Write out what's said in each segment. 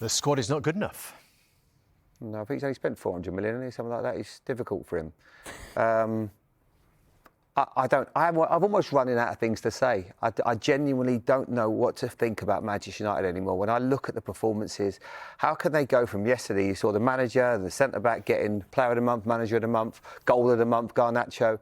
The squad is not good enough. No, I think he's only spent 400 million, and something like that. It's difficult for him. I've almost running out of things to say. I genuinely don't know what to think about Manchester United anymore. When I look at the performances, how can they go from yesterday? You saw the manager, the centre-back getting player of the month, manager of the month, goal of the month, Garnacho,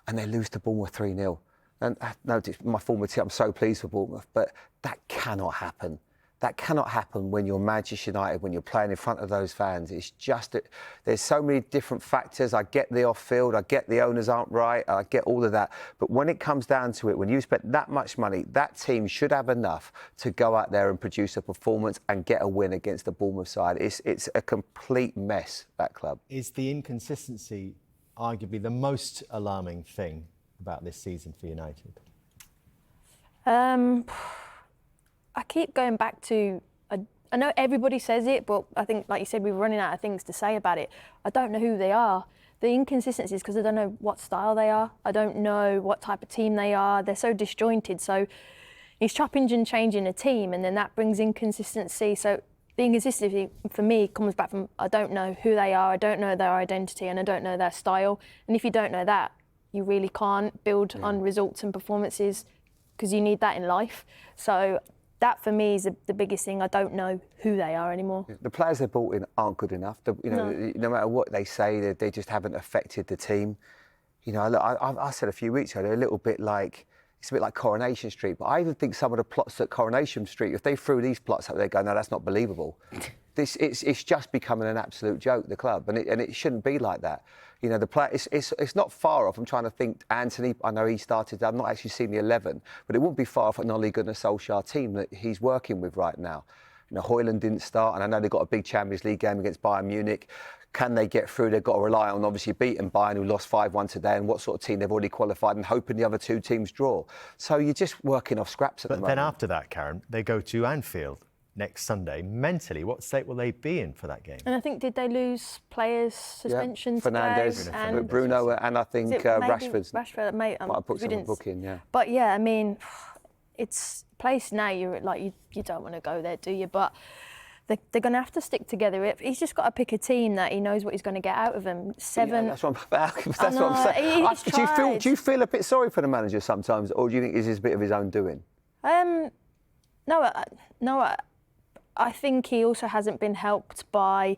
and they lose to Bournemouth 3-0. And no, my former team, I'm so pleased for Bournemouth, but that cannot happen. That cannot happen when you're Manchester United, when you're playing in front of those fans. It's just that there's so many different factors. I get the off-field, I get the owners aren't right, I get all of that. But when it comes down to it, when you spent that much money, that team should have enough to go out there and produce a performance and get a win against the Bournemouth side. It's a complete mess, that club. Is the inconsistency arguably the most alarming thing about this season for United? I keep going back to, I know everybody says it, but I think, like you said, we're running out of things to say about it. I don't know who they are. The inconsistency is because I don't know what style they are. I don't know what type of team they are. They're so disjointed. So he's chopping and changing a team, and then that brings inconsistency. So the inconsistency for me comes back from I don't know who they are, I don't know their identity, and I don't know their style. And if you don't know that, you really can't build on results and performances because you need that in life. So that for me is the biggest thing. I don't know who they are anymore. The players they brought in aren't good enough. No matter what they say, they just haven't affected the team. You know, I said a few weeks ago, they're a little bit like, it's a bit like Coronation Street. But I even think some of the plots at Coronation Street, if they threw these plots up, they go, no, that's not believable. It's just becoming an absolute joke, the club, and it shouldn't be like that. You know, the player, it's not far off. I'm trying to think. Anthony, I know he started. I've not actually seen the 11, but it wouldn't be far off an Ole Gunnar Solskjaer team that he's working with right now. You know, Højlund didn't start, and I know they've got a big Champions League game against Bayern Munich. Can they get through? They've got to rely on obviously beating Bayern, who lost 5-1 today, and what sort of team they've already qualified, and hoping the other two teams draw. So you're just working off scraps at the moment. But then after that, Karen, they go to Anfield next Sunday. Mentally, what state will they be in for that game? And I think, did they lose players' suspension today? Fernandes, and Bruno, and I think Rashford. Rashford, mate. Might have put some booking, yeah. But yeah, I mean, it's a place now you're like you don't want to go there, do you? But they're going to have to stick together. He's just got to pick a team that he knows what he's going to get out of them. Seven. Yeah, that's what I'm saying. Do you feel a bit sorry for the manager sometimes, or do you think this is a bit of his own doing? No. I think he also hasn't been helped by,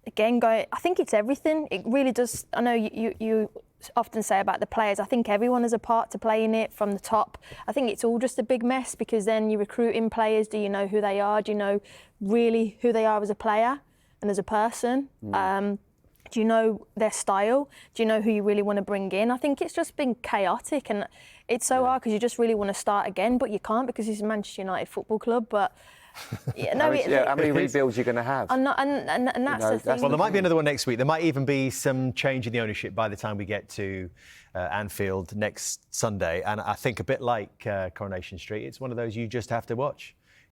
again, I think it's everything. It really does. I know you often say about the players, I think everyone has a part to play in it from the top. I think it's all just a big mess because then you're recruiting players. Do you know who they are? Do you know really who they are as a player and as a person? Do you know their style? Do you know who you really want to bring in? I think it's just been chaotic, and it's so hard because you just really want to start again, but you can't because it's a Manchester United football club. But how many rebuilds are you going to have? And that's the thing. Well, there might be another one next week. There might even be some change in the ownership by the time we get to Anfield next Sunday. And I think a bit like Coronation Street, it's one of those you just have to watch.